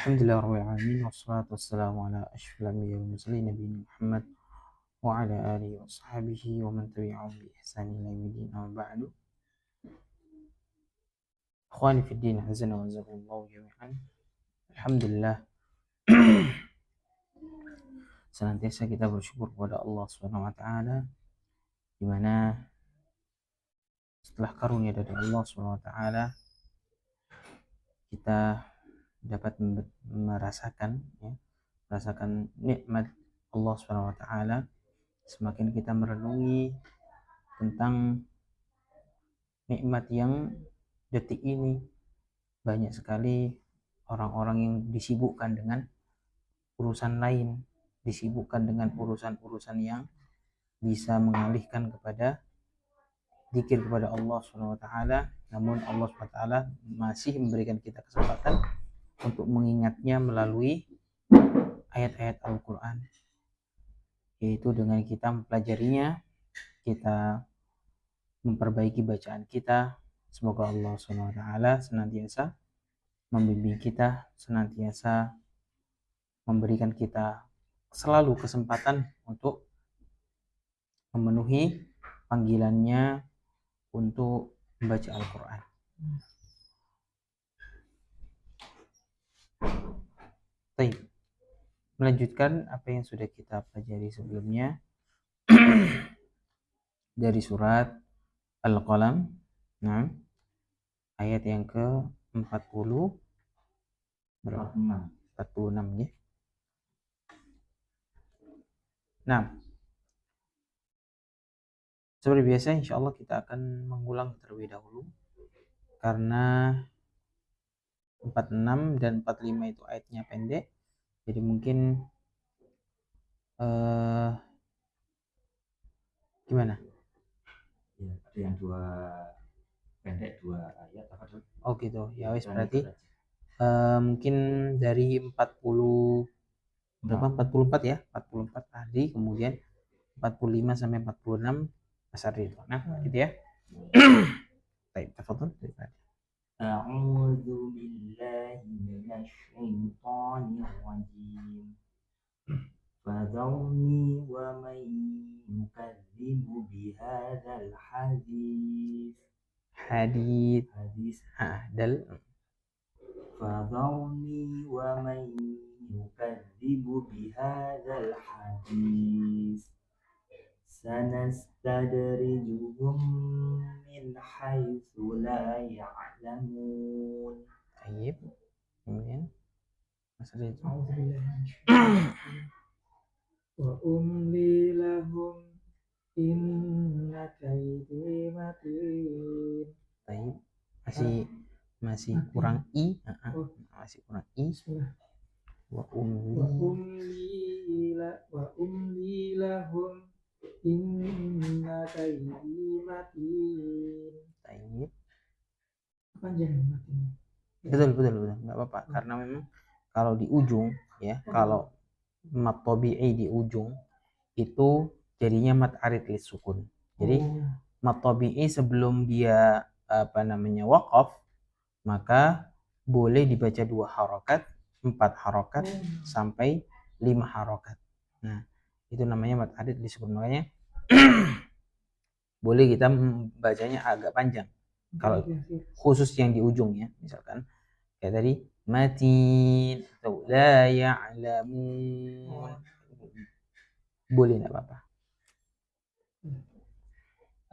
Alhamdulillah rabbil alamin wassalatu wassalamu ala asyrofil anbiya'i wal mursalin nabiyina Muhammad wa ala alihi wa sahbihi wa man tabi'ahum bi ihsan ila yaumil amma ba'du. Ikhwani fid din, azza wa jalla jami'an. Alhamdulillah senantiasa kita bersyukur kepada Allah Subhanahu wa taala di mana setelah karunia dari Allah Subhanahu wa taala kita dapat merasakan nikmat Allah Subhanahu wa taala. Semakin kita merenungi tentang nikmat yang detik ini, banyak sekali orang-orang yang disibukkan dengan urusan lain, disibukkan dengan urusan-urusan yang bisa mengalihkan kepada zikir kepada Allah Subhanahu wa taala. Namun Allah Subhanahu wa taala masih memberikan kita kesempatan untuk mengingatnya melalui ayat-ayat Al-Qur'an, yaitu dengan kita mempelajarinya, kita memperbaiki bacaan kita. Semoga Allah Subhanahu wa taala senantiasa membimbing kita, senantiasa memberikan kita selalu kesempatan untuk memenuhi panggilannya untuk membaca Al-Quran. Baik, melanjutkan apa yang sudah kita pelajari sebelumnya dari surat Al-Qalam, nah, ayat yang ke-40 berapa? 46 ya. Nah, seperti biasa insya Allah kita akan mengulang terlebih dahulu karena 46 dan 45 itu ayatnya pendek, jadi mungkin gimana? Ya, ada yang dua pendek, dua ayat apa tuh? Oh gitu, ya wes berarti mungkin dari 40 berapa? 44 ya, 44 tadi, kemudian 45 sampai 46 Mas Ardi itu. Nah, gitu ya. Baik, tafadhol. A'udzu billahi minasy syaithanir rajim. Fadharni wa man yukadzibu bihadzal hadis. Dal. Fadharni wa man yukadzibu bihadzal hadis. Sanastadrijuhum min haitsu la ya'lamun. Baik. Kemudian Mas Ardi itu. Wa umli lahum inna kaidi matin. Baik. Masih kurang i. Masih kurang i. Wa umli lahum inna kaidi matin. Baik. Panjang matinya. Betul, nggak apa-apa, karena memang kalau di ujung ya, kalau mat tabi'i di ujung itu jadinya mat arid lis sukun. Jadi mat tabi'i sebelum dia waqaf, maka boleh dibaca 2 harokat, 4 harokat sampai 5 harokat. Nah, itu namanya mat arid lis sukun. Makanya boleh kita membacanya agak panjang kalau khusus yang di ujung ya, misalkan kayak tadi matin atau la ya'lamun, boleh, enggak apa-apa.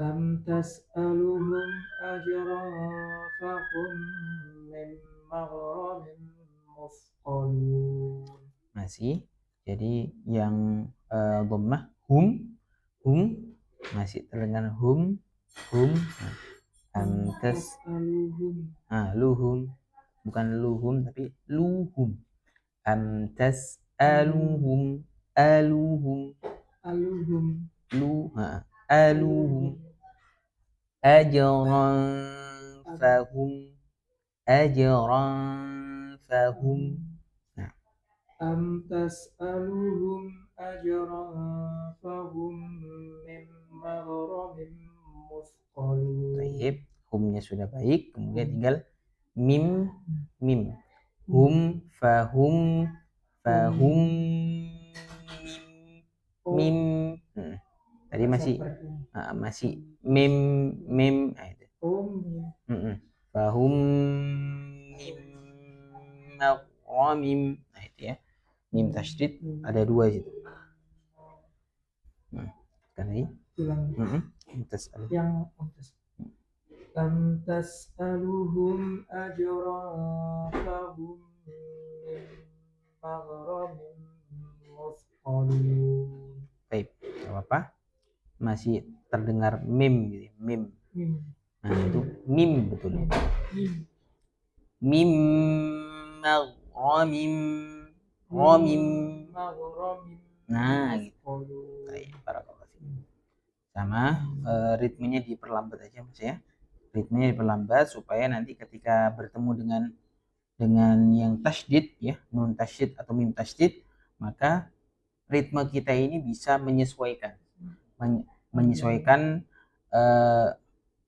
Am tas'aluhum ajran fahum min maghramin musqalun. Masih, jadi yang dhammah hum masih terdengar hum. Am tas'aluhum, luhum, bukan luhum tapi luhum. Am tas'aluhum aluhum aluhum ajran fahum. Nah, am tas'aluhum ajran fahum min maghramin musqalun. Baik, humnya sudah baik, kemudian tinggal mim. hum, fahum, fahum, mim. Tadi masih mim, mim. Nah, itu. Fahum, mim, mim. Nah, itu ya. Mim tasydid ada 2 situ. Sekali. Yang tas'aluhum ajran fahum min maghramin musqalun. Baik, enggak apa-apa. Masih terdengar mim gitu, mim. Nah, itu mim betul. Mim maghramin ghamim. Nah, gitu. Baik, barakallahu fiik. Sama ritmenya diperlambat aja Mas ya. Ritmenya diperlambat supaya nanti ketika bertemu dengan yang tasydid ya, nun tasydid atau mim tasydid, maka ritme kita ini bisa menyesuaikan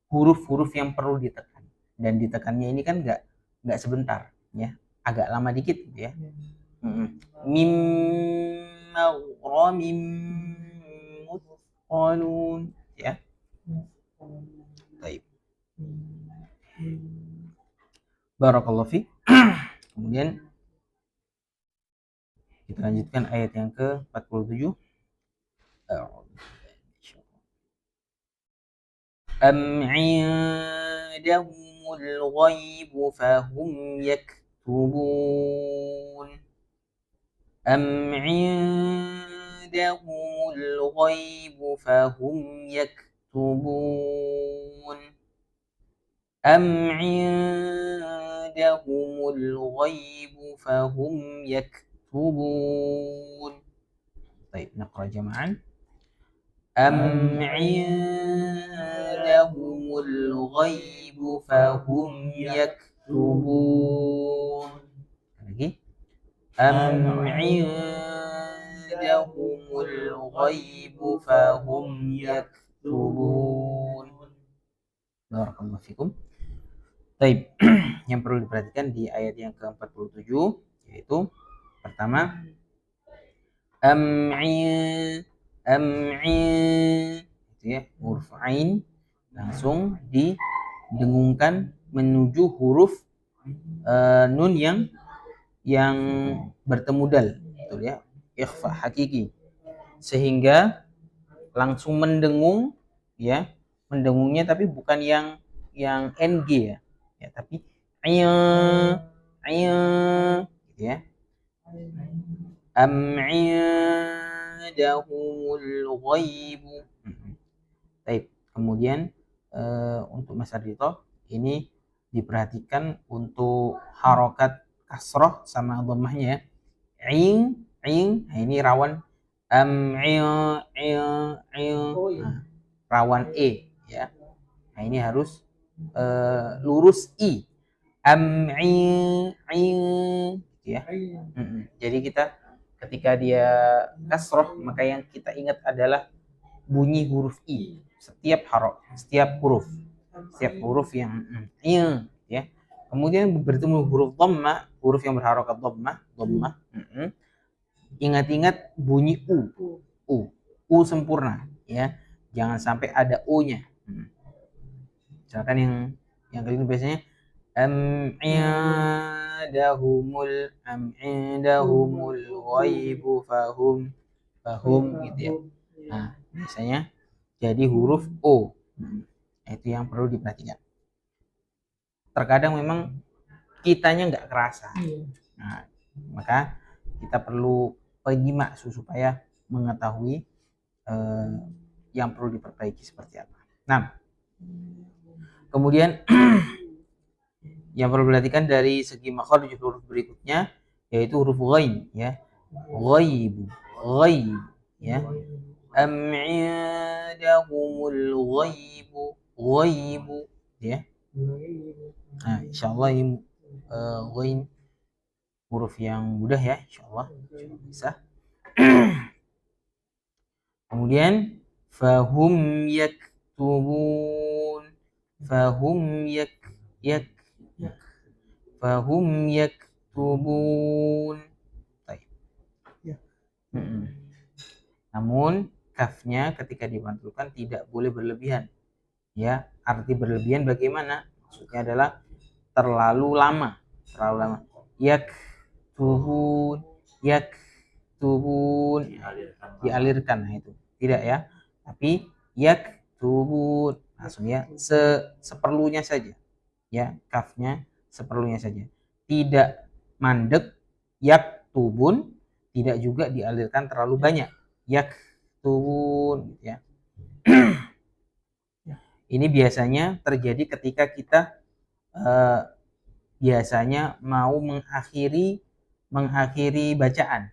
huruf-huruf yang perlu ditekan, dan ditekannya ini kan nggak sebentar ya, agak lama dikit gitu ya. Mim maghramim musqalun ya. Baik. Barakallahu fiik. Kemudian kita lanjutkan ayat yang ke-47. Am 'indahumul ghaibu fahum yaktubun. Am 'indahumul ghaibu fahum yaktubun. Am 'indahumul ghaibu fahum yaktubun. Baik, naqra jama'an. Am 'indahumul ghaibu fahum yaktubun. Lagi. Am 'indahumul ghaibu fahum yaktubun. Barakallahu fikum. Baik, yang perlu diperhatikan di ayat yang ke-47 yaitu pertama itu ya, huruf ain langsung didengungkan menuju huruf nun yang bertemu dal, betul ya, ikhfa hakiki, sehingga langsung mendengung ya, mendengungnya tapi bukan yang ng ya, tapi gitu ya. Am 'indahumul ghaibu. Baik, kemudian untuk Mas Ardito ini diperhatikan untuk harokat kasroh sama dhammahnya ya. Ing, nah ini rawan rawan e ya. Nah ini harus lurus i. Gitu ya. Jadi kita ketika dia kasroh, maka yang kita ingat adalah bunyi huruf i setiap huruf yang ya. Kemudian bertemu huruf dhammah, huruf yang berharokat dhammah, ingat-ingat bunyi u sempurna ya, jangan sampai ada o-nya. Misalkan yang kali ini biasanya am indahumul ghaibu fahum gitu ya. Nah, biasanya jadi huruf o. Itu yang perlu diperhatikan. Terkadang memang kitanya nggak kerasa. Nah, maka kita perlu penyimak supaya mengetahui yang perlu diperbaiki seperti apa. Nah, kemudian yang perlu diperhatikan dari segi makhraj huruf berikutnya yaitu huruf ghain ya. Ghaib ya. Am 'indahumul ghaibu ya. Nah, insyaallah ini ghain huruf yang mudah ya, insyaallah bisa. Kemudian fahum yaktubun. Fahum yaktubun. Baik. Ya. Namun kafnya ketika dimantulkan tidak boleh berlebihan. Ya, arti berlebihan bagaimana? Maksudnya adalah terlalu lama. Yaktubun, yaktubun, dialirkan. Nah itu tidak ya, tapi yaktubun langsung ya, seperlunya saja ya, kafnya seperlunya saja, tidak mandek. Yaktubun tidak juga dialirkan terlalu banyak. Yaktubun ya. Ini biasanya terjadi ketika kita biasanya mau mengakhiri bacaan,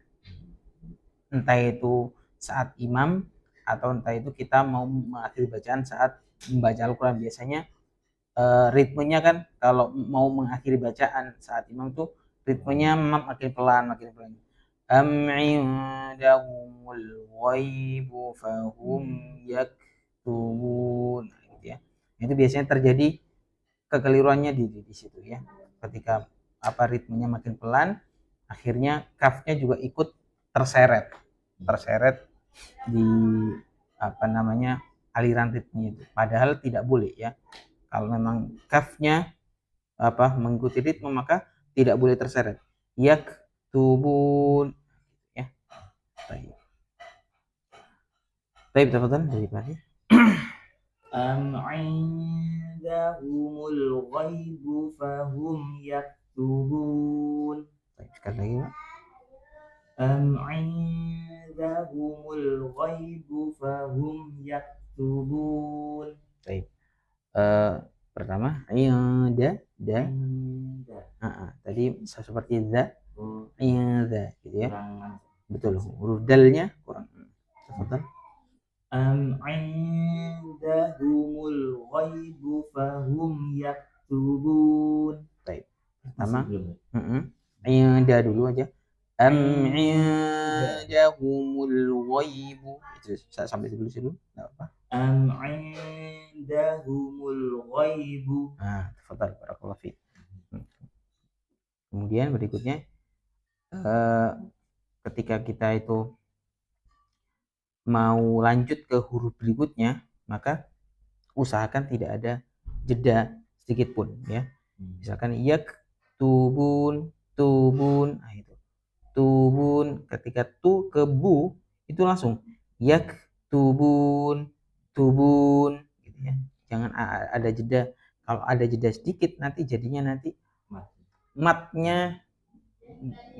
entah itu saat imam atau entah itu kita mau mengakhiri bacaan saat membaca Al-Quran. Biasanya ritmenya kan kalau mau mengakhiri bacaan saat imam tuh ritmenya makin pelan. Am indahumul ghaibu fahum yaktubun. Nah, gitu ya. Itu biasanya terjadi kekeliruannya di situ ya. Ketika ritmenya makin pelan, akhirnya kafnya juga ikut terseret di aliran ritmenya itu. Padahal tidak boleh ya. Kalau memang kafnya mengikuti ritme maka tidak boleh terseret. Yaktubun ya. Baik. Baik, tafadhal dari Pak. Am indahumul ghaibu fahum yaktubun. Baik, sekali lagi Pak. Am indahumul ghaibu fahum yaktubun. Baik. Pertama da. Tadi seperti za. Za gitu ya. Betul, huruf dalnya kurang. Tafadhal. Am indahumul ghaibu fahum yaktubun. Baik. Pertama, da dulu aja. Am indahumul ghaibu. Itu sampai dulu sih dulu, enggak apa. Am indahumul ghaibu. Tafadhal, barakallahu fiik. Kemudian berikutnya ketika kita itu mau lanjut ke huruf berikutnya, maka usahakan tidak ada jeda sedikit pun ya. Misalkan yaktubun, tubun, nah itu. Tubun, ketika tu ke bu itu langsung yaktubun, tubun gitu ya. Jangan ada jeda. Kalau ada jeda sedikit nanti jadinya matnya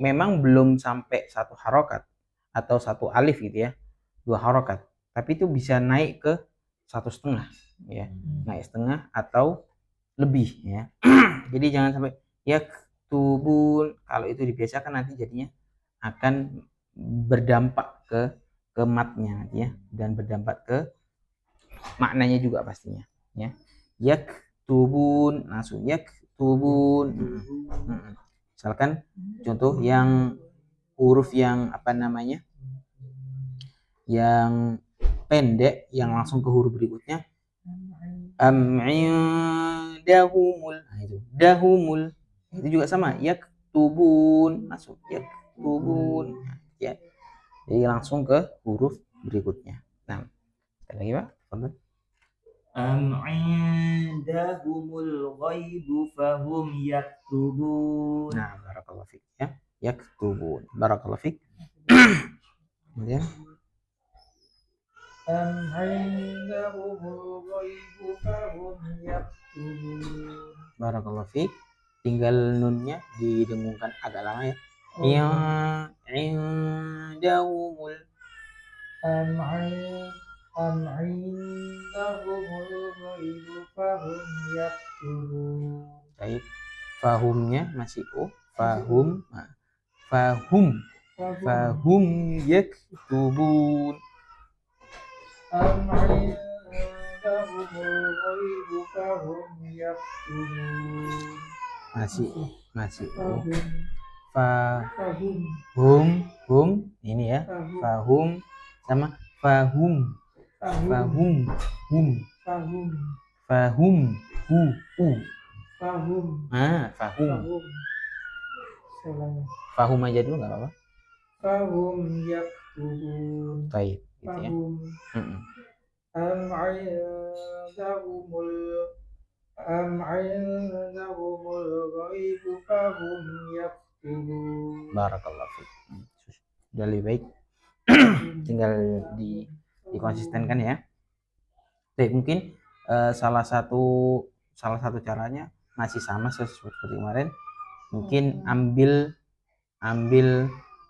memang belum sampai satu harokat atau satu alif gitu ya, 2 harokat, tapi itu bisa naik ke 1,5 ya, naik setengah atau lebih ya. Jadi jangan sampai yaktubun, kalau itu dibiasakan nanti jadinya akan berdampak ke matnya ya, dan berdampak ke maknanya juga pastinya ya. Yaktubun, langsung yaktubun. Misalkan contoh yang huruf yang yang pendek yang langsung ke huruf berikutnya, am indahumul, nah itu dahumul, itu juga sama yaktubun, langsung yaktubun ya. Jadi langsung ke huruf berikutnya. Nah, sekali lagi Pak, teman. Am indahumul ghaibu fahum yaktubun. Nah, barakallahu fiik ya. Yaktubun. Barakallahu fiik. Kemudian am indahumul ghaibu fahum yaktubun. Barakallahu fiik. Tinggal nunnya didengungkan agak lama ya. Ya indahumul. Am indahumul ghaibu fahum yaktubun. Baik. Fahumnya masih fahum. Nah, fahum yaktubun. Am indahumul ghaibu fahum yaktubun. Masih Fahum ini ya. Fahum sama fahum fahum Saya ulangi. Fahum aja dulu nggak apa-apa. Fahum yaktubun. Baik, gitu ya. Fahum. Am indahumul ghaibu fahum yaktubun. Barakallahu fiik. Sudah lebih baik. Tinggal dikonsistenkan ya. Baik, mungkin salah satu caranya masih sama seperti kemarin. Mungkin ambil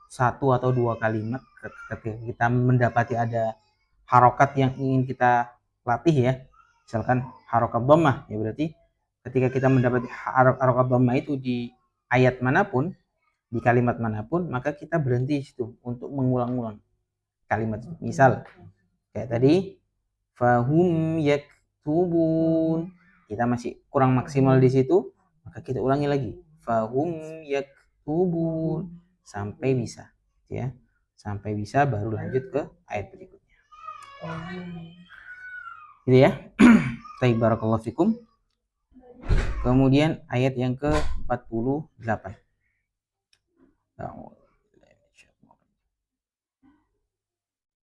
satu atau dua kalimat ketika kita mendapati ada harokat yang ingin kita latih ya. Misalkan harokat dhammah, ya berarti ketika kita mendapati harokat dhammah itu di ayat manapun, di kalimat manapun, maka kita berhenti di situ untuk mengulang-ulang kalimat. Misal kayak tadi fahum yaktubun, kita masih kurang maksimal di situ, maka kita ulangi lagi fahum yaktubun sampai bisa ya, sampai bisa baru lanjut ke ayat berikutnya gitu ya. Baik, barakallahu fikum. Kemudian ayat yang ke-48.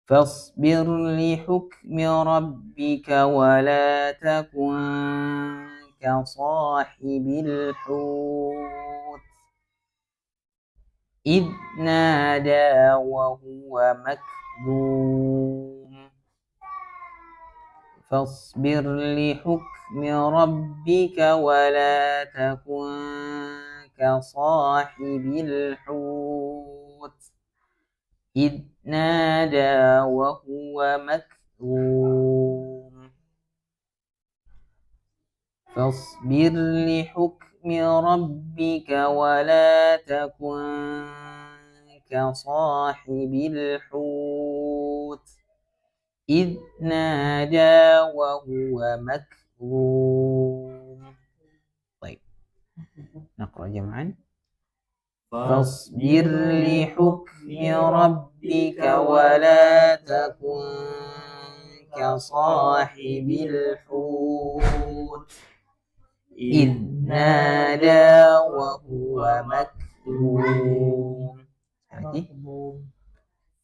فاصبر لحكم ربك ولا تكن كصاحب الحوت إذ نادى وهو مكذوم فاصبر لحكم ربك ولا تكن كصاحب الحوت إذ نادى وهو مكذوم فاصبر لحكم ربك ولا تكن كصاحب الحوت إذ نادى وهو مكذوم. طيب نقرأ جمعا. فاصبر لحكم ربك ولا تكن كصاحب الحوت إذ نادى وهو مكذوم.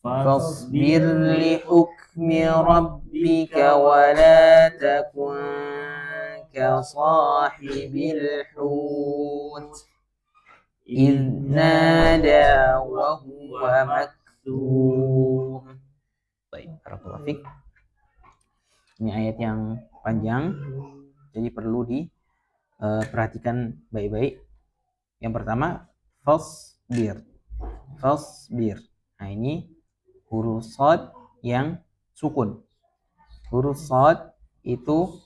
فاصبر لحكم ربك ولا تكن كصاحب الحوت إذ نادى وهو مكذوم. Baik, barakallahu fiik. Ini ayat yang panjang, jadi perlu diperhatikan baik-baik. Yang pertama, fasbir. Nah, ini huruf shad yang sukun. Huruf shad itu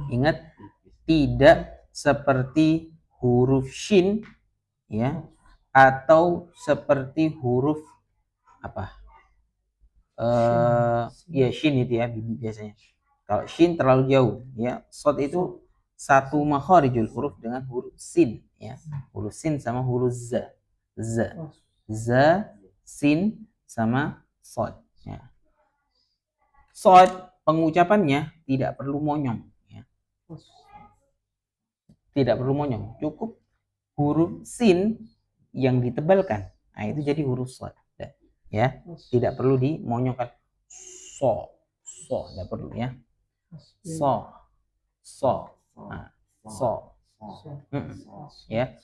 ingat tidak seperti huruf shin ya, atau seperti huruf apa? Ya shin itu ya biasanya. Kalau shin terlalu jauh ya, shad itu satu makharijul huruf dengan huruf sin ya. Huruf sin sama huruf za. Sin sama shad ya. Shad pengucapannya tidak perlu monyong ya. Tidak perlu monyong, cukup huruf sin yang ditebalkan. Nah, itu jadi huruf shad ya. Tidak perlu dimonyongkan. So tidak perlu ya. Nah, ya.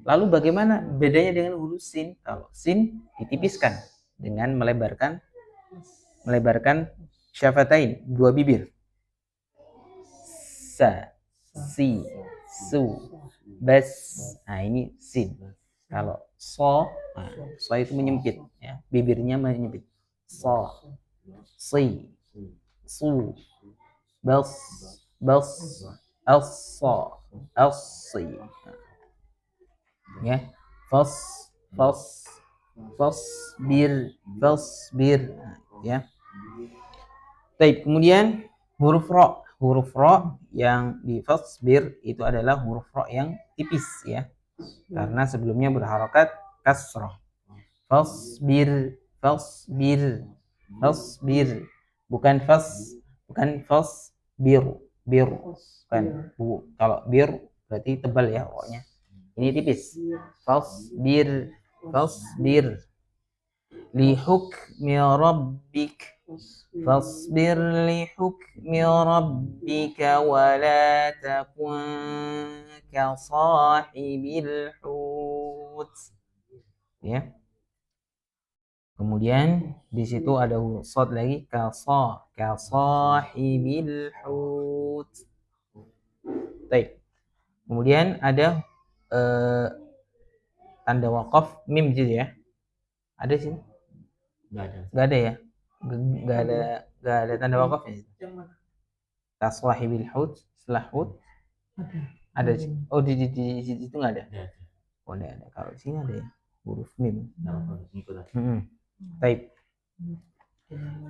Lalu bagaimana bedanya dengan huruf sin? Kalau sin ditipiskan dengan melebarkan syafatain, dua bibir. Sa, si, su, bas. Nah, ini sin. Kalau so itu menyempit ya, bibirnya menyempit. So, si, su, bas, as-so, as-si. Ya, fasbir ya. Baik, kemudian huruf ro yang di fasbir itu adalah huruf ro yang tipis ya, karena sebelumnya berharokat kasrah. Fasbir bukan bir bukan bu. Kalau bir berarti tebal ya ro-nya. Ini tipis. Fasbir, fasbir li hukmi rabbik. Fasbir li hukmi rabbika wa la takun ka sahibil hut. Ya. Kemudian di situ ada shad lagi, ka sahibil hut. Baik. Kemudian ada tanda waqaf mim gitu ya. Ada sih? Enggak ada ya? Enggak ada tanda waqafnya. Ka sahibil hut, setelah hut ada sih. Oh di situ enggak ada. Oh enggak ada. Kalau di sini ada ya. Huruf mim. Baik.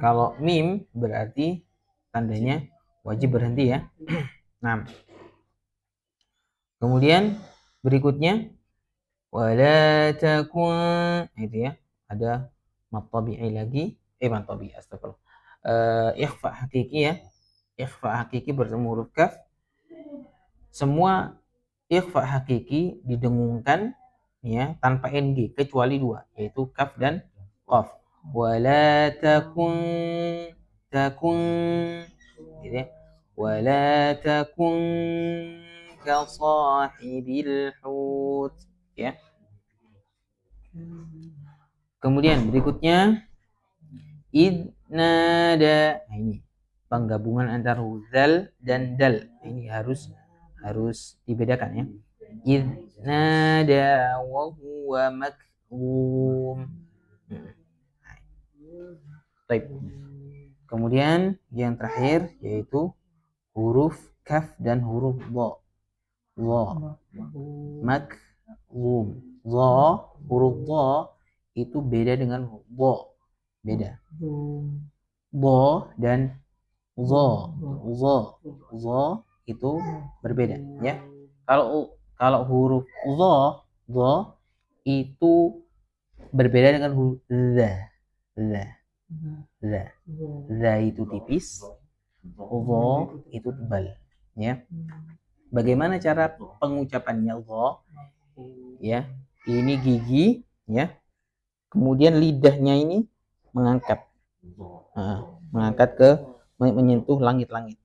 Kalau mim berarti tandanya wajib berhenti ya. Nah. Kemudian berikutnya wala takun itu ya. Ada mad tabi'i lagi. Mad tabi'i astagfirullah. Ikhfa hakiki ya. Ikhfa hakiki bertemu huruf kaf. Semua ikhfa hakiki didengungkan ya tanpa ng kecuali dua, yaitu kaf dan qaf. Wala takun gitu ya. Wala takun ka sahibil hut ya. Kemudian berikutnya idnada. Nah, ini penggabungan antara zal dan dal. Ini harus dibedakan ya. Idnada wa huwa makzum. Baik. Kemudian yang terakhir yaitu huruf kaf dan huruf dha. Dha. Makzum. Dha, huruf dha itu beda dengan dha. Beda. Dha dan dha. Dha itu berbeda ya. Kalau huruf dha itu berbeda dengan huruf za. Za itu tipis, dha itu tebal ya. Bagaimana cara pengucapannya dha? Ya, ini gigi ya. Kemudian lidahnya ini mengangkat. Mengangkat ke menyentuh langit-langit.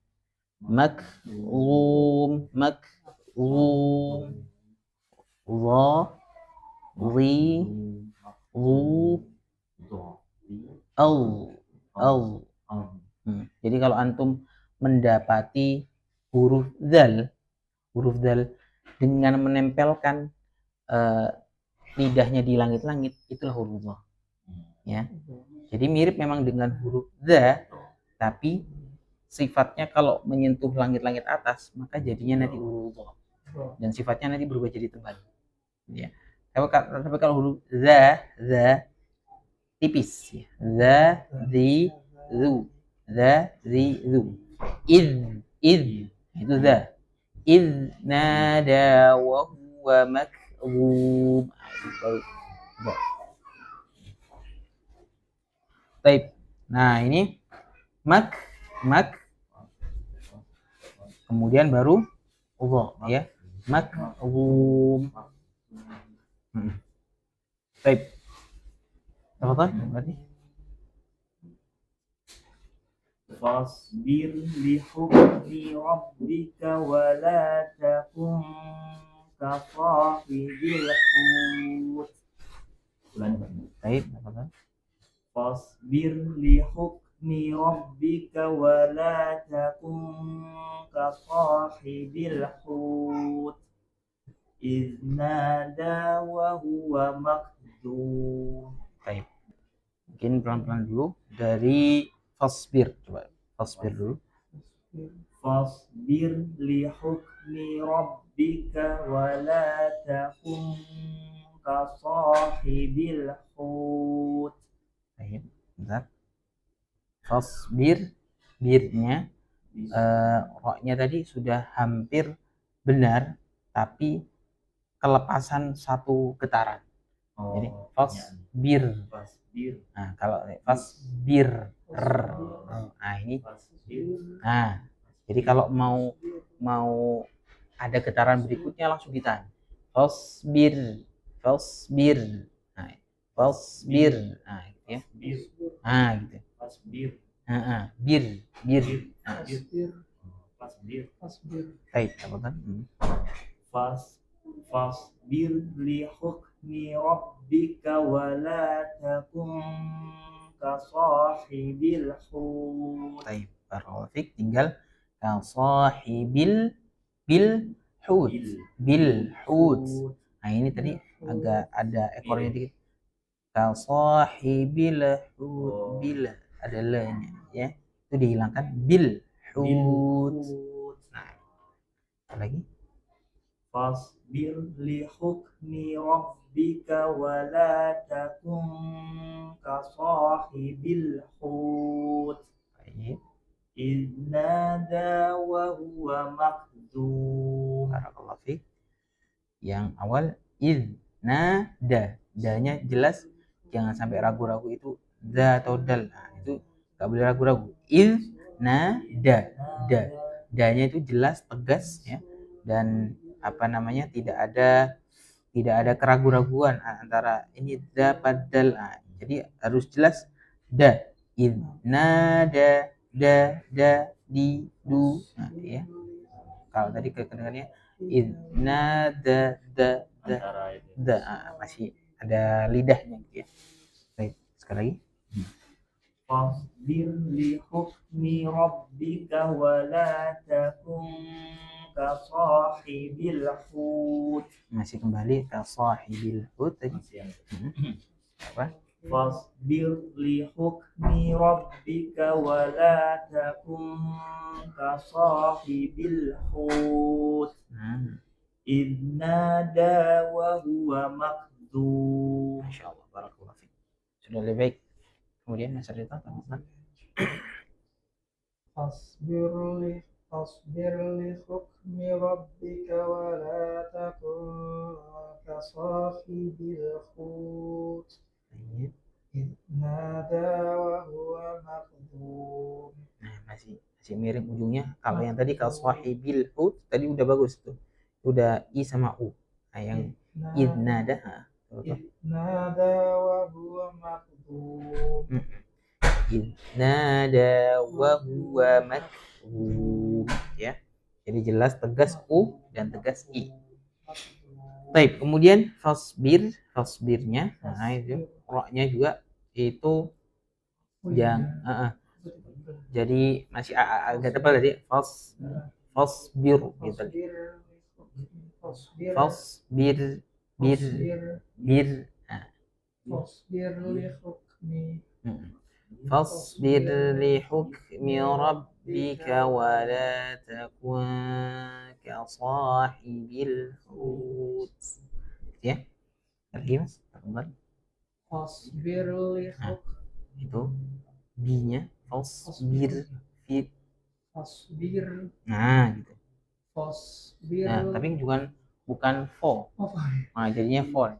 Makzum, makzum. Dha, zi, zu, al. Jadi kalau antum mendapati huruf dal dengan menempelkan lidahnya di langit-langit, itulah huruf dha. Ya. Jadi mirip memang dengan huruf dha, tapi sifatnya kalau menyentuh langit-langit atas, maka jadinya nanti huruf dha. Dan sifatnya nanti berubah jadi tebal. Ya. Tapi kalau huruf za tipis ya. Za, zi, zu. Za, zi, zu. Id itu za. Id nada wa huwa makzum. Baik. Nah, ini mak kemudian baru dha ya. Makzum. Baik. Tafadhal berarti. Fasbir li hukmi rabbika wa la takun ka sahibil hut. Baik, tafadhal. Fasbir li hukmi rabbika wa la takun ka sahibil hut. Iznada wa huwa makdum. Baik. Mungkin pelan-pelan dulu dari fasbir. Coba fasbir dulu. Fasbir li hukmi rabbika wa la takun ka sahibil hut. Baik, bentar. Fasbir, birnya roknya tadi sudah hampir benar, tapi kelepasan satu getaran. Jadi fasbir. Nah, kalau fasbir, nah ini. Nah, jadi kalau mau ada getaran berikutnya langsung ditahan. Fasbir. Fasbir. Nah, fasbir. Nah, gitu ya. Bir. Nah, gitu. Fasbir. Bir. Bir. Nah, Fasbir. Fasbir. Fasbir. baik, apa Fasbir li hukmi rabbika wa la takun ka sahibil hut. Baik, barakallahu fik. Tinggal ka sahibil bil hut. Bil hut. Nah, ini tadi agak ada ekornya dikit. Ka sahibil hut. Bil ada le-nya ya. Itu dihilangkan bil hut. Nah, apa lagi? Fasbir li hukmi rabbika wa la takun ka sahibil hut. Baik. Idnada wa huwa makdzum. Barakallahu fik. Yang awal idnada, da-nya jelas, jangan sampai ragu-ragu itu da atau dal. Nah, itu nggak boleh ragu-ragu. Idnada, da-nya itu jelas, tegas ya, dan apa namanya, tidak ada keraguan-raguan antara ini da padal. Nah, jadi harus jelas da. Idnada, da di du. Nah, ya. Kalau tadi kedengarannya idnada da Antara itu. masih ada lidahnya gitu ya. Baik, sekali lagi. Fasbir li hukmi rabbika wa la takun ka sahibil hut. Masih kembali ka sahibil hut tadi. Masih yang Apa? Fasbir li hukmi rabbika wa la takun ka sahibil hut. Idnada wa huwa makdzum. Masyaallah, barakallahu fiik. Sudah lebih baik. Kemudian Mas Rita tambahkan. Fasbir li hukmi rabbika wa la takun ka sahibil hut. Idnada wa huwa makdzum. Nah, masih mirip ujungnya. Kalau yang tadi ka sahibil hut tadi udah bagus tuh. Udah i sama u. Nah, yang idnada Idnada wa huwa makdzum. Idnada wa huwa makdzum ya. Jadi jelas, tegas u dan tegas i. Baik, kemudian fasbirnya, nah itu ro-nya juga itu yang jadi masih agak tebal tadi, fasbir gitu. Fasbir bir nah. Fasbir li hukmi Fasbir li hukmi rabbika wa la takun ka sahibil hut. Ya. Lagi Mas, tambah. Fasbir li hukmi Itu bi-nya fasbir fit. Fasbir. Nah, gitu. Fasbir. Nah, tapi bukan fo. Nah, jadinya fo.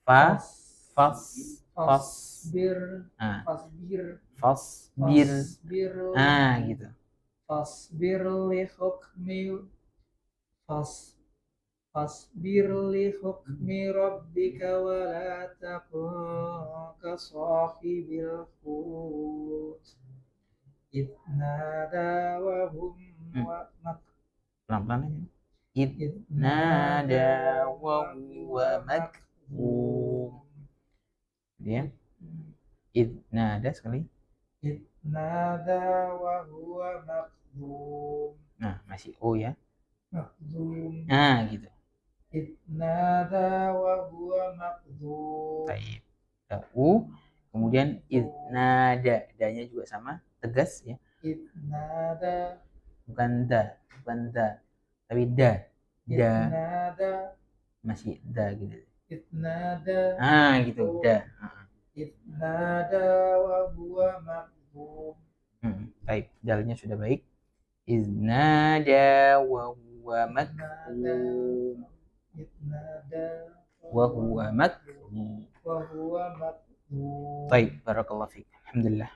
Fasbir. Nah, fasbir. Nah, gitu. Fasbir li hukmi Fasbir li hukmi rabbika wa la takun ka sahibil hut. Idnada wa hum Pelan-pelan aja. Idnada wa huwa makdzum. Kemudian idnada sekali. Idnada wa huwa makdzum. Nah, masih o ya. Makdzum. Nah, gitu. Idnada wa huwa makdzum. Baik. U, kemudian idnada, da-nya juga sama, tegas ya. Idnada. Bukan da, tapi da. Idnada. Masih da gitu. Idnada. Ah, gitu, da. Idnada wa huwa makdzum. Baik, dalnya sudah baik. Idnada wa huwa makdzum. Idnada Wa huwa makdzum. wa huwa makdzum. Baik, barakallahu fiik. Alhamdulillah.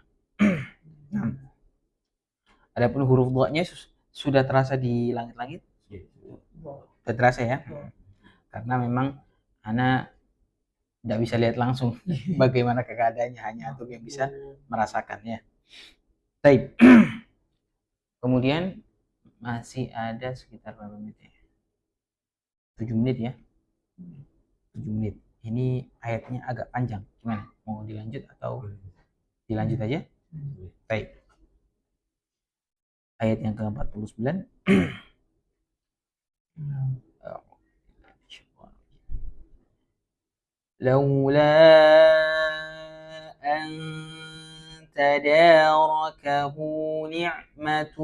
Adapun huruf dha-nya sudah terasa di langit-langit? Sudah terasa ya. karena memang ana tidak bisa lihat langsung bagaimana keadaannya, hanya antum yang bisa merasakannya. Baik. Kemudian masih ada sekitar berapa menit ya? 7 menit ya. 7 menit. Ini ayatnya agak panjang. Gimana? Mau dilanjut atau dilanjut aja? Baik. Ayat yang ke-49. لولا أن تداركه نعمة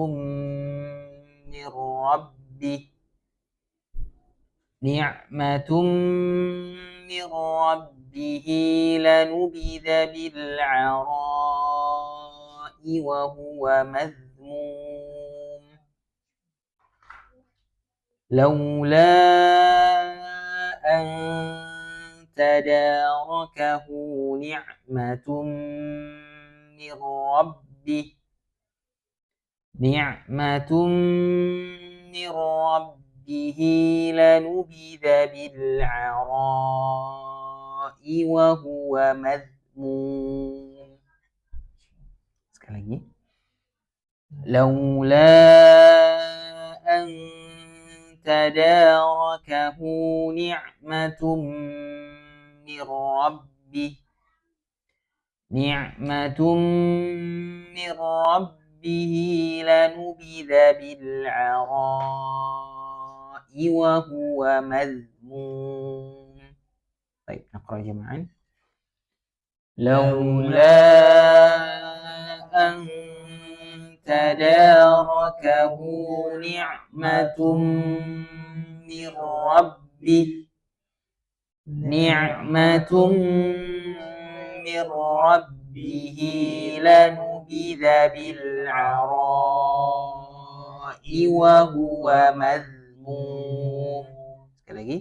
من ربه لنبذ بالعراء وهو مذموم لولا أن تداركه نعمة من ربه لنبذ بالعراء وهو مذموم. Sekali lagi. لولا أن تداركه نعمة من ربه لنبذ بالعراء وهو مذموم. طيب نقرأ جميعا. لولا أن تداركه نعمة من ربه لنبذ بالعراء وهو مذموم. Sekali lagi.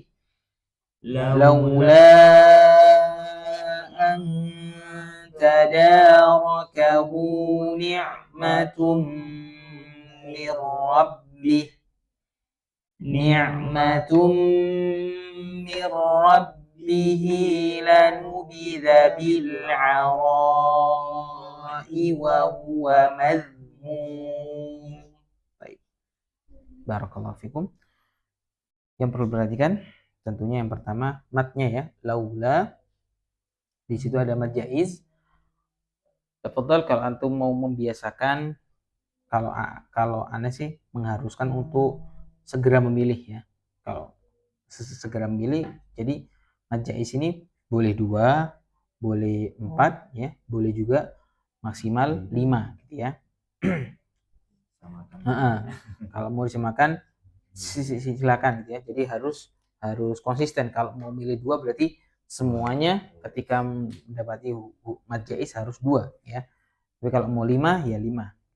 لولا أن تداركه نعمة من ربه لنبذ بالعراء وهو مذموم. Baik. Barakallahu fikum. Yang perlu perhatikan tentunya yang pertama matnya ya, laula. Di situ ada mad jaiz. Tafadhal kalau antum mau membiasakan, kalau aneh sih mengharuskan untuk segera memilih ya. Kalau segera memilih, jadi mad jaiz ini boleh 2, boleh 4 ya, boleh juga maksimal 5 gitu ya. Kalau mau disamakan silakan gitu ya. Jadi harus konsisten. Kalau mau milih 2 berarti semuanya ketika mendapati mad jaiz harus 2 ya. Tapi kalau mau 5 ya 5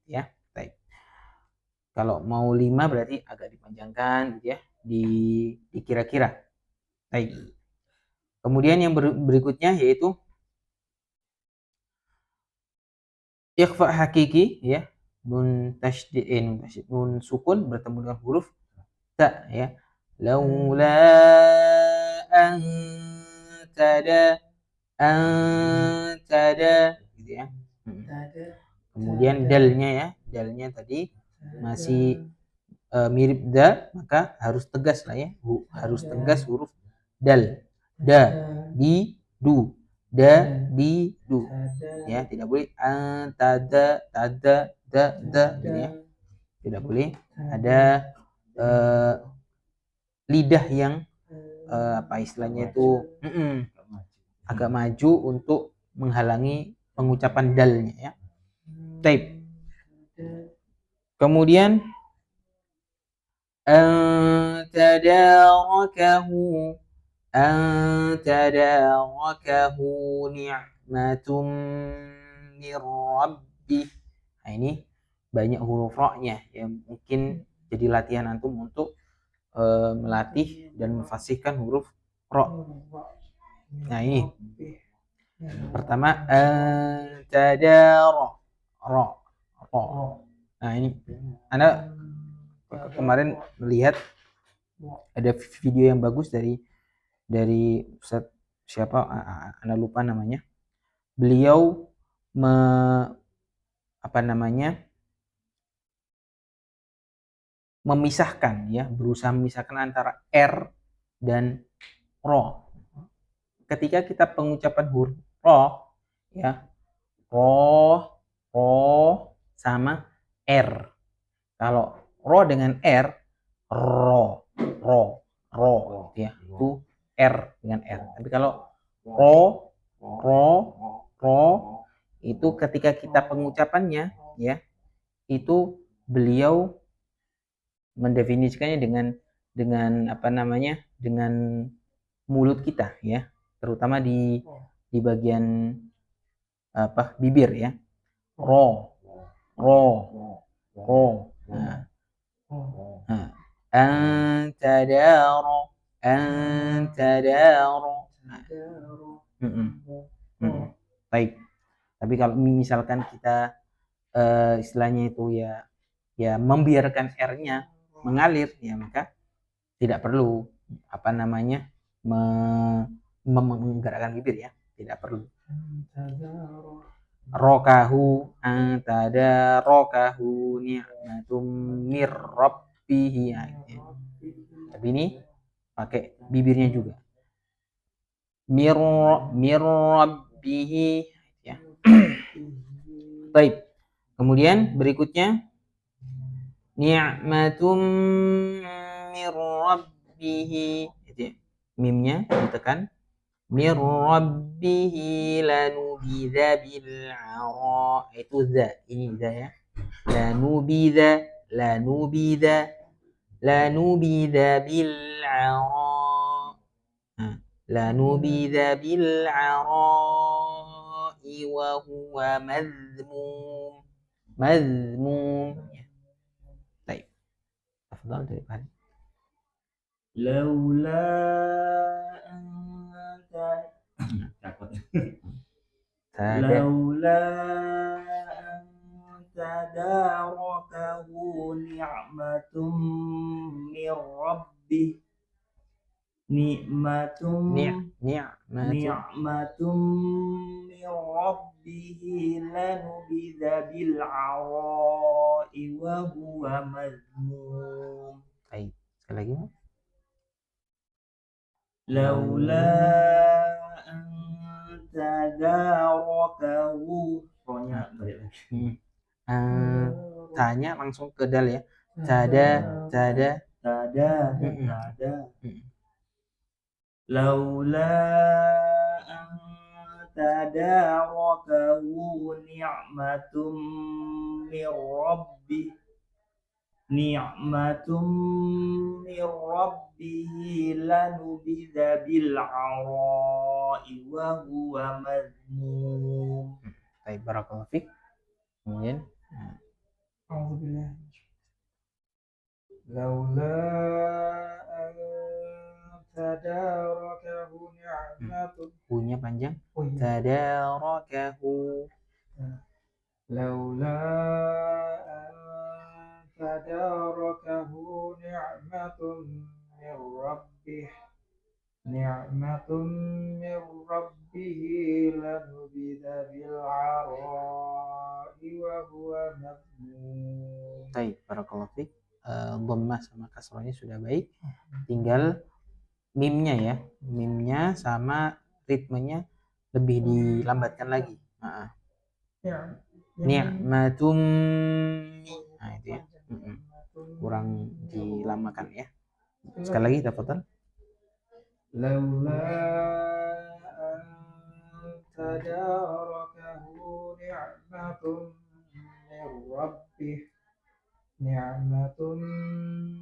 ya. Baik. Kalau mau 5 berarti agak dipanjangkan gitu ya, dikira-kira. Baik. Kemudian yang berikutnya yaitu ikhfa hakiki ya. Nun tasydid, nun sukun bertemu dengan huruf ta ya. Laula antada gitu ya. Kemudian dalnya ya, dalnya tadi masih mirip da, maka harus tegas lah ya, harus tegas huruf dal, di du, di du ya, tidak boleh tada da gitu ya, tidak boleh ada lidah yang apa istilahnya itu agak maju untuk menghalangi pengucapan dalnya ya. Taib. Kemudian tadاركه نعمة من ربه. Nah ini banyak huruf ra-nya yang mungkin jadi latihan antum untuk melatih dan memfasihkan huruf ra. Nah ini pertama tadara ra. Nah ini Anda kemarin melihat ada video yang bagus dari dari Ustaz siapa Anda lupa namanya. Beliau memisahkan ya, berusaha memisahkan antara R dan ro. Ketika kita pengucapan huruf ro ya, ro sama R. Kalau ro dengan R, ro ya, itu R dengan R. Tapi kalau ro itu ketika kita pengucapannya ya, itu beliau mendefinisikannya dengan dengan mulut kita ya, terutama di bagian bibir ya. Ro. Nah. Antadaro. Baik. Tapi kalau misalkan kita istilahnya itu ya membiarkan R-nya mengalir ya, maka tidak perlu menggerakkan bibir ya, tidak perlu. Rokahu antada rokahu ni'matum mir rabbihi ya. Tapi ini pakai bibirnya juga. Mir rabbihi ya. Baik. Kemudian berikutnya ni'matum mir rabbihi. Mimnya ditekan. Mir rabbihi lanubidha bil'ara. Itu za. Ini za ya. Lanubidha bil'ara. Lanubidha bil'ara wa huwa mazmum. Baik. Afdal dari Pak. Laula anta takut. Laula anta darakahu ni'matum mir rabbih. Ni'matum mir rabbihi lanubidha bil'ara'i wa huwa mazmum. Baik, sekali lagi. Laula anta darakahu. Pokoknya balik lagi. Tanya langsung ke dal ya. Tada. Laula anta darakahu ni'matum mir rabbih. Ni'matum mir rabbihi lanubidha bil'ara'i wa huwa mazmum. Baik, barakallahu fiik. Kemudian Alhamdulillah. Laula tadarakahu ni'matun. punya panjang. Oh iya. Tadarakahu. Laula tadarakahu ni'matun mir rabbih. Ni'matun mir rabbihi lanubidha bil'ara'i wa huwa mazmum. Baik, barakallahu fiik. Dhammah sama kasrahnya sudah baik. Tinggal mimnya ya. Mimnya sama ritmenya lebih dilambatkan lagi. Ni'matum. Nah, itu ya. Kurang dilamakan ya. Sekali lagi tafadhal. Laula tadarakahu ni'matun mir rabbih. Ni'matun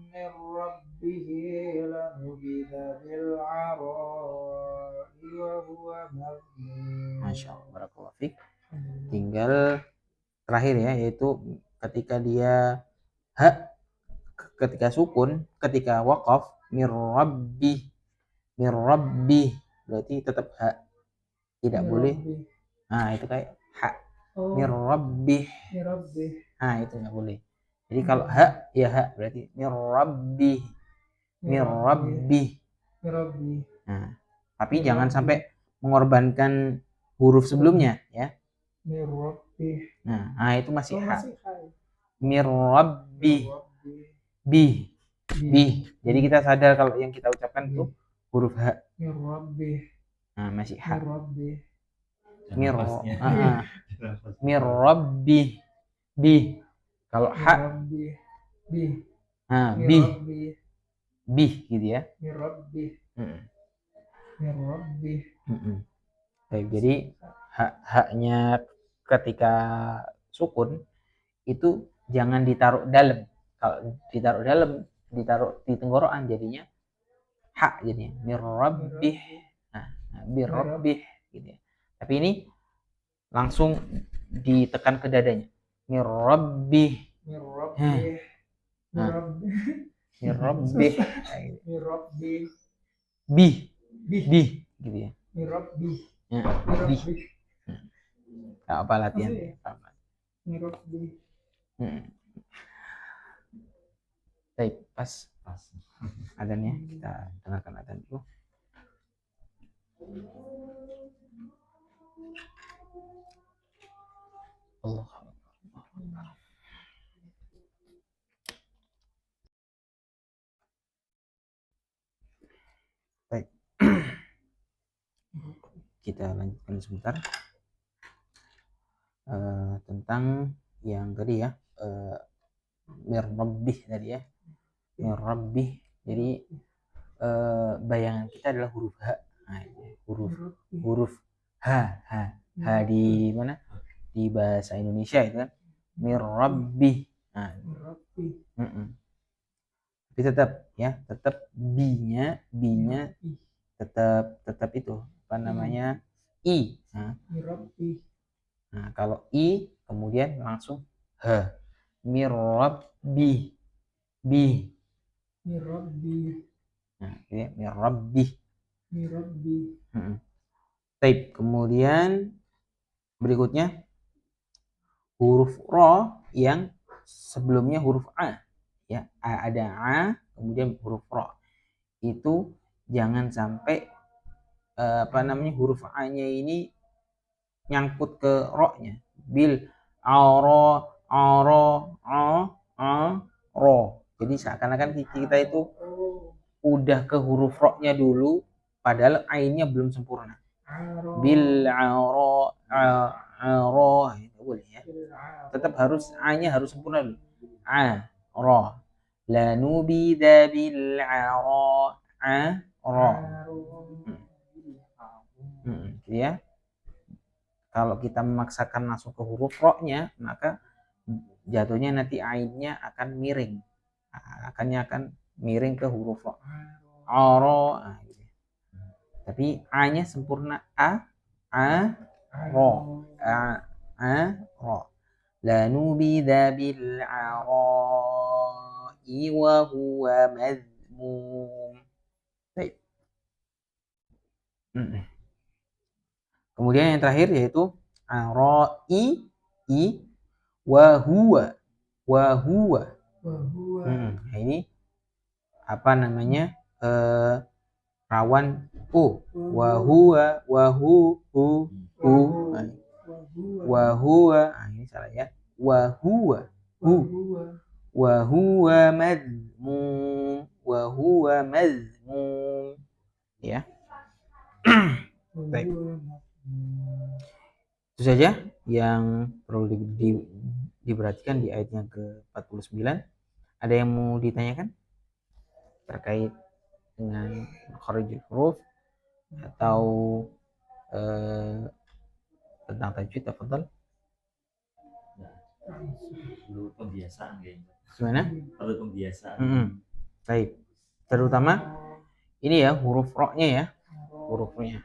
mir rabbihi lanubidha bil'ara'i wa huwa mazmum. Masya Allah, barakallahu fiik. Tinggal terakhir ya, yaitu ketika dia ketika sukun, ketika waqaf mir rabbih berarti tetap ha, tidak boleh. Nah, itu kayak ha. Mir rabbih. Nah, itu nggak boleh. Jadi kalau ha ya ha, berarti mir rabbih. Rabbi. Nah, tapi jangan sampai mengorbankan huruf sebelumnya ya. Mir Rabbi. Nah, itu masih Oh, ha. masih hai. Mir Rabbi. Rabbi. Bih. Bi. Bih. Jadi kita sadar kalau yang kita ucapkan itu huruf ha. Mir Rabbi. Nah, masih Mir ha. Rabbi. Mir Nafasnya. Nafas. Mir Rabbi. Bih. Kalau Mir ha, Rabbi. Bi. Mir bih. Rabbi. Bih gitu ya. Mir Rabbi. Mm-mm. Mir Rabbi. Mm-mm. Baik, jadi haknya ketika sukun itu jangan ditaruh dalam. Kalau ditaruh dalam, ditaruh di tenggorokan jadinya hak jadinya mirabbih. Nah, mirabbih gitu ya. Tapi ini langsung ditekan ke dadanya. Mirabbih. Mir Rabbi. Mir Nah, Rabbi. mirabbih. Mir Rabbi. Bih, Bih. bih gitu ya. Mir Rabbi. Ya, Mir bih. Rabbi. Nah, apa latihan? Mir Rabbi. Baik, pas Pas. adanya kita dengarkan adzan dulu. Allah. Baik. Kita lanjutkan sebentar. Tentang yang tadi ya, mirabbih tadi ya. Mirabbih. Jadi bayangan kita adalah huruf H. Nah, huruf H di mana? Di bahasa Indonesia itu kan mirabbih. Nah, tapi tetap ya, tetap B-nya tetap itu apa namanya? I. Nah, kalau I kemudian langsung H. Mirabbih. Bi. Nah, ini mirabbih. Baik, kemudian berikutnya huruf ro yang sebelumnya huruf A ya, ada A kemudian huruf ro itu jangan sampai apa namanya huruf A-nya ini nyangkut ke ro-nya. Bil aro ro. Jadi seakan-akan kita itu udah ke huruf ro-nya dulu padahal ainnya belum sempurna. Bil aro itu boleh ya. Tetap harus A-nya harus sempurna dulu. A ro. La nubida bil aro ro. Ya. Kalau kita memaksakan langsung ke huruf ro-nya, maka jatuhnya nanti ainnya akan miring. Akan miring ke huruf ro. Aro. Nah, gitu. Tapi A-nya sempurna ro. Ro. La nubida bil ara'i wa huwa madhmum. Baik. Kemudian yang terakhir yaitu ara'i wa huwa. Nah, ini apa namanya? Rawan wa huwa nah, ini salah ya. Wa huwa madhmum ya. Baik. Itu saja yang perlu diperhatikan di ayatnya ke-49. Ada yang mau ditanyakan terkait dengan kharijul huruf atau tentang tajwid? Tafadhal. Perlu pembiasaan kayaknya. Gimana? Perlu pembiasaan. Baik. Terutama ini ya huruf ro-nya ya. Hurufnya.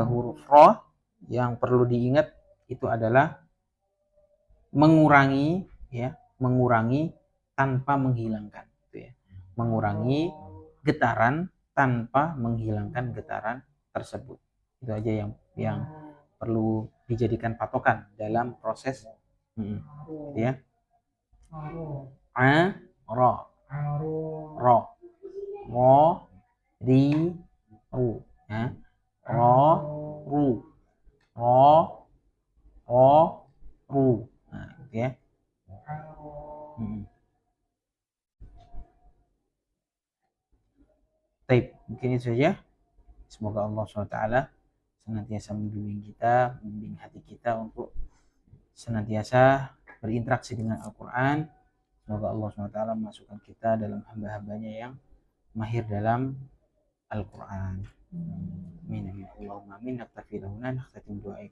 Huruf ro yang perlu diingat itu adalah mengurangi tanpa menghilangkan gitu ya. Mengurangi getaran tanpa menghilangkan getaran tersebut. Itu aja yang perlu dijadikan patokan dalam proses gitu ya. Ro. ro, ri, ru, ya. Ro, ru, ro, ro, ru. Nah, gitu ya. Hmm. Baik, mungkin itu saja. Semoga Allah SWT senantiasa membimbing kita, membimbing hati kita untuk senantiasa berinteraksi dengan Al-Quran. Semoga Allah SWT memasukkan kita dalam hamba-hambanya yang mahir dalam Al-Quran. Amin. Allahumma amin. Naktafi lahuna, nakhtatim doa.